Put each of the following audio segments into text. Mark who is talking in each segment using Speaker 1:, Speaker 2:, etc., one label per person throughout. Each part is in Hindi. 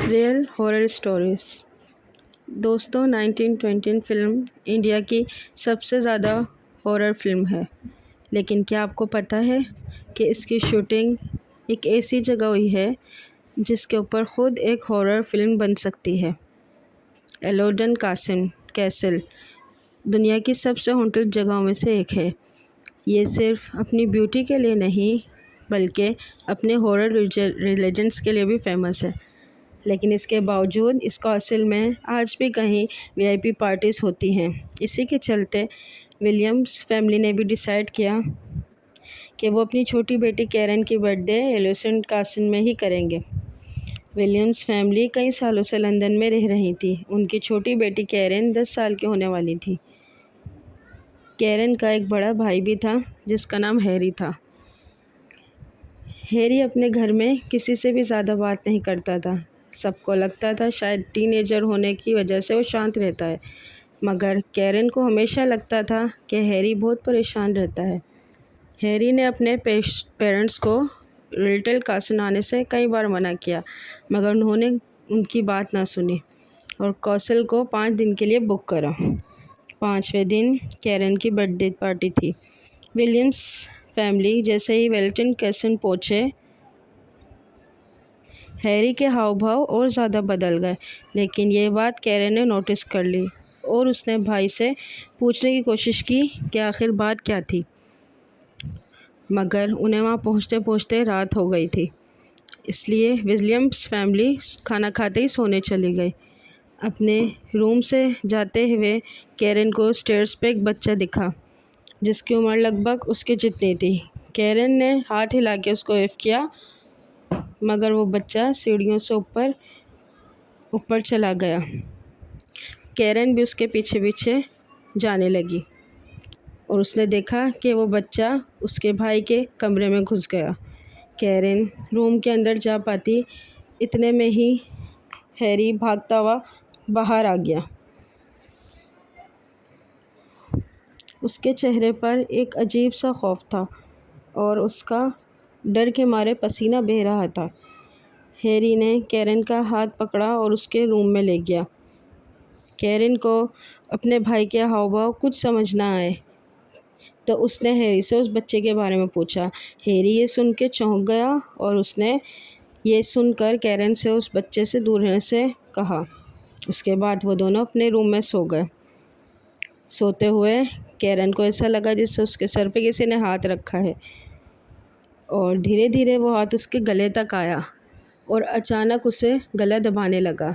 Speaker 1: Real horror stories. दोस्तों, 1920 फिल्म इंडिया की सबसे ज़्यादा हॉरर फिल्म है। लेकिन क्या आपको पता है कि इसकी शूटिंग एक ऐसी जगह हुई है जिसके ऊपर ख़ुद एक हॉरर फिल्म बन सकती है। एलोडन कैसल दुनिया की सबसे हॉन्टेड जगहों में से एक है। ये सिर्फ अपनी ब्यूटी के लिए नहीं बल्कि अपने हॉरर रिलेजेंड्स के लिए भी फेमस है। लेकिन इसके बावजूद इस कासिल में आज भी कहीं वीआईपी पार्टीज़ होती हैं। इसी के चलते विलियम्स फैमिली ने भी डिसाइड किया कि वो अपनी छोटी बेटी कैरन की बर्थडे एलोसेंट कासिल में ही करेंगे। विलियम्स फैमिली कई सालों से लंदन में रह रही थी। उनकी छोटी बेटी कैरन 10 साल की होने वाली थी। कैरन का एक बड़ा भाई भी था जिसका नाम हैरी था। हैरी अपने घर में किसी से भी ज़्यादा बात नहीं करता था। सबको लगता था शायद टीनेजर होने की वजह से वो शांत रहता है, मगर कैरन को हमेशा लगता था कि हैरी बहुत परेशान रहता है। हैरी ने अपने पेरेंट्स को लिटिल कासल आने से कई बार मना किया, मगर उन्होंने उनकी बात ना सुनी और कासल को 5 दिन के लिए बुक करा। 5वें दिन कैरन की बर्थडे पार्टी थी। विलियम्स फैमिली जैसे ही वेल्टन कैसल पहुँचे, हैरी के हाव भाव और ज़्यादा बदल गए। लेकिन ये बात कैरन ने नोटिस कर ली और उसने भाई से पूछने की कोशिश की कि आखिर बात क्या थी, मगर उन्हें वहाँ पहुँचते पहुँचते रात हो गई थी। इसलिए विलियम्स फैमिली खाना खाते ही सोने चली गई। अपने रूम से जाते हुए कैरन को स्टेयर्स पे एक बच्चा दिखा जिसकी उम्र लगभग उसके जितनी थी। कैरन ने हाथ हिला के उसको वेव किया, मगर वो बच्चा सीढ़ियों से ऊपर चला गया। कैरन भी उसके पीछे पीछे जाने लगी और उसने देखा कि वो बच्चा उसके भाई के कमरे में घुस गया। कैरन रूम के अंदर जा पाती, इतने में ही हैरी भागता हुआ बाहर आ गया। उसके चेहरे पर एक अजीब सा खौफ था और उसका डर के मारे पसीना बह रहा था। हैरी ने कैरन का हाथ पकड़ा और उसके रूम में ले गया। कैरन को अपने भाई के हाव भाव कुछ समझ ना आए तो उसने हैरी से उस बच्चे के बारे में पूछा। हैरी ये सुन के चौंक गया और उसने ये सुनकर कैरन से उस बच्चे से दूर रहने से कहा। उसके बाद वो दोनों अपने रूम में सो गए। सोते हुए कैरन को ऐसा लगा जैसे उसके सर पे किसी ने हाथ रखा है और धीरे धीरे वो हाथ उसके गले तक आया और अचानक उसे गला दबाने लगा।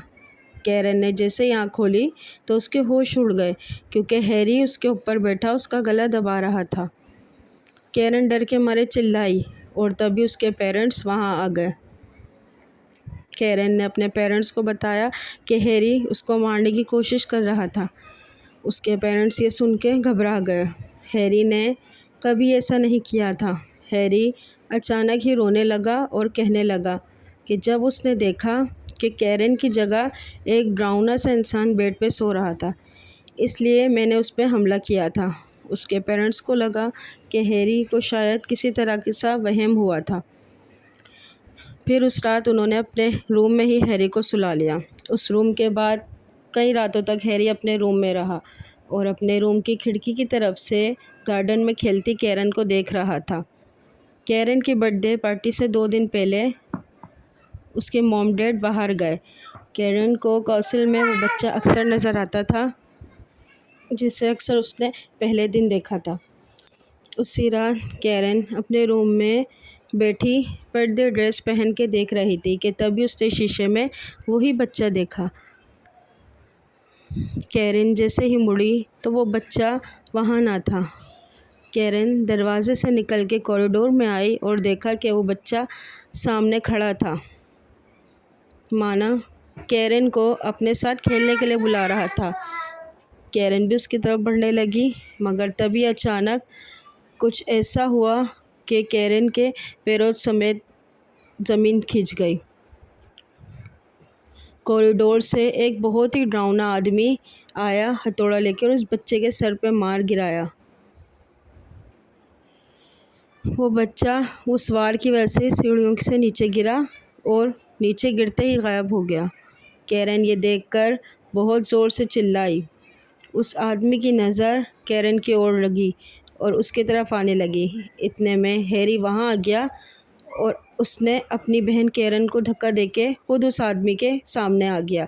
Speaker 1: कैरन ने जैसे ही आँख खोली तो उसके होश उड़ गए क्योंकि हैरी उसके ऊपर बैठा उसका गला दबा रहा था। कैरन डर के मारे चिल्लाई और तभी उसके पेरेंट्स वहाँ आ गए। कैरन ने अपने पेरेंट्स को बताया कि हैरी उसको मारने की कोशिश कर रहा था। उसके पेरेंट्स ये सुन के घबरा गए। हैरी ने कभी ऐसा नहीं किया था। हैरी अचानक ही रोने लगा और कहने लगा कि जब उसने देखा कि कैरन की जगह एक डरावना सा इंसान बेड पे सो रहा था, इसलिए मैंने उस पर हमला किया था। उसके पेरेंट्स को लगा कि हैरी को शायद किसी तरह का सा वहम हुआ था। फिर उस रात उन्होंने अपने रूम में ही हैरी को सुला लिया। उस रूम के बाद कई रातों तक हैरी अपने रूम में रहा और अपने रूम की खिड़की की तरफ से गार्डन में खेलती कैरन को देख रहा था। कैरन की बर्थडे पार्टी से 2 दिन पहले उसके मॉम डैड बाहर गए। कैरन को कासिल में वो बच्चा अक्सर नज़र आता था जिसे अक्सर उसने पहले दिन देखा था। उसी रात कैरन अपने रूम में बैठी बर्थडे ड्रेस पहन के देख रही थी कि तभी उसने शीशे में वही बच्चा देखा। कैरन जैसे ही मुड़ी तो वो बच्चा वहाँ ना था। कैरन दरवाजे से निकल के कॉरिडोर में आई और देखा कि वो बच्चा सामने खड़ा था, माना कैरन को अपने साथ खेलने के लिए बुला रहा था। कैरन भी उसकी तरफ बढ़ने लगी, मगर तभी अचानक कुछ ऐसा हुआ कि कैरन के पैरों समेत ज़मीन खिंच गई। कॉरिडोर से एक बहुत ही डरावना आदमी आया हथौड़ा लेकर उस बच्चे के सर पे मार गिराया। वो बच्चा उस वार की वजह से सीढ़ियों से नीचे गिरा और नीचे गिरते ही गायब हो गया। कैरन ये देखकर बहुत ज़ोर से चिल्लाई। उस आदमी की नज़र कैरन की ओर लगी और उसकी तरफ आने लगी। इतने में हैरी वहाँ आ गया और उसने अपनी बहन कैरन को धक्का देके खुद उस आदमी के सामने आ गया।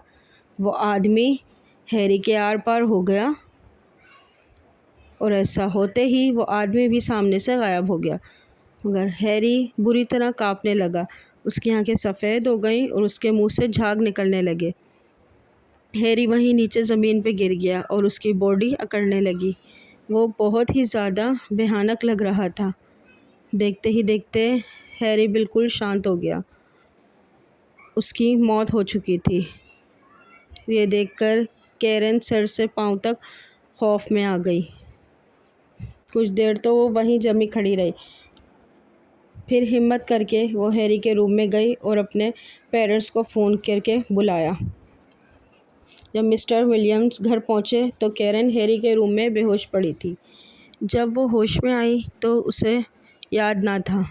Speaker 1: वो आदमी हैरी के आर पार हो गया और ऐसा होते ही वो आदमी भी सामने से गायब हो गया। मगर हैरी बुरी तरह कांपने लगा। उसकी आंखें सफ़ेद हो गईं और उसके मुंह से झाग निकलने लगे। हैरी वहीं नीचे ज़मीन पे गिर गया और उसकी बॉडी अकड़ने लगी। वो बहुत ही ज़्यादा भयानक लग रहा था। देखते ही देखते हैरी बिल्कुल शांत हो गया। उसकी मौत हो चुकी थी। ये देखकर कैरन सर से पांव तक खौफ में आ गई। कुछ देर तो वो वहीं जमी खड़ी रही। फिर हिम्मत करके वो हैरी के रूम में गई और अपने पेरेंट्स को फ़ोन करके बुलाया। जब मिस्टर विलियम्स घर पहुँचे तो कैरन हैरी के रूम में बेहोश पड़ी थी। जब वो होश में आई तो उसे याद ना था।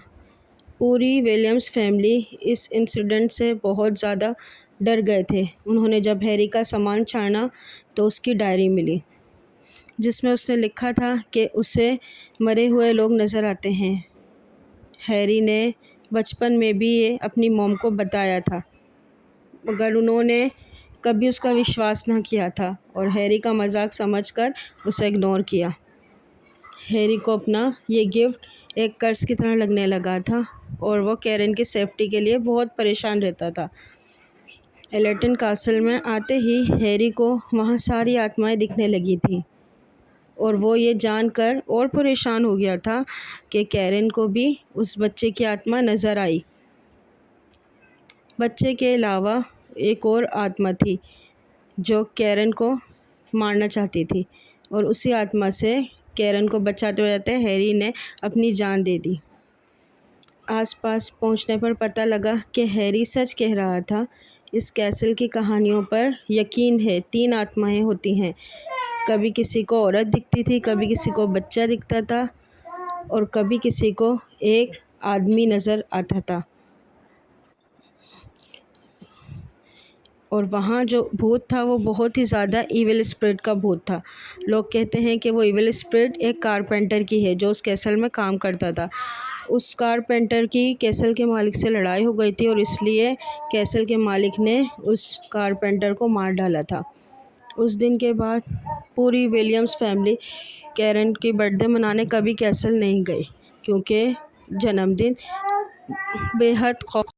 Speaker 1: पूरी विलियम्स फैमिली इस इंसिडेंट से बहुत ज़्यादा डर गए थे। उन्होंने जब हैरी का सामान छाना तो उसकी डायरी मिली, जिसमें उसने लिखा था कि उसे मरे हुए लोग नज़र आते हैं। हैरी ने बचपन में भी ये अपनी मॉम को बताया था, मगर उन्होंने कभी उसका विश्वास ना किया था और हैरी का मजाक समझकर उसे इग्नोर किया। हैरी को अपना ये गिफ्ट एक कर्ज की तरह लगने लगा था और वो कैरन की सेफ्टी के लिए बहुत परेशान रहता था। एलेटन कासल में आते ही हैरी को वहाँ सारी आत्माएं दिखने लगी थी और वो ये जानकर और परेशान हो गया था कि कैरन को भी उस बच्चे की आत्मा नज़र आई। बच्चे के अलावा एक और आत्मा थी जो कैरन को मारना चाहती थी और उसी आत्मा से कैरन को बचाते बचाते हैरी ने अपनी जान दे दी। आसपास पहुंचने पर पता लगा कि हैरी सच कह रहा था। इस कैसल की कहानियों पर यकीन है 3 आत्माएं होती हैं। कभी किसी को औरत दिखती थी, कभी किसी को बच्चा दिखता था और कभी किसी को एक आदमी नज़र आता था। और वहाँ जो भूत था वो बहुत ही ज़्यादा इविल स्पिरिट का भूत था। लोग कहते हैं कि वो इविल स्पिरिट एक कारपेंटर की है जो उस कैसल में काम करता था। उस कारपेंटर की कैसल के मालिक से लड़ाई हो गई थी और इसलिए कैसल के मालिक ने उस कारपेंटर को मार डाला था। उस दिन के बाद पूरी विलियम्स फैमिली कैरन की बर्थडे मनाने कभी कैसल नहीं गई, क्योंकि जन्मदिन बेहद खौफ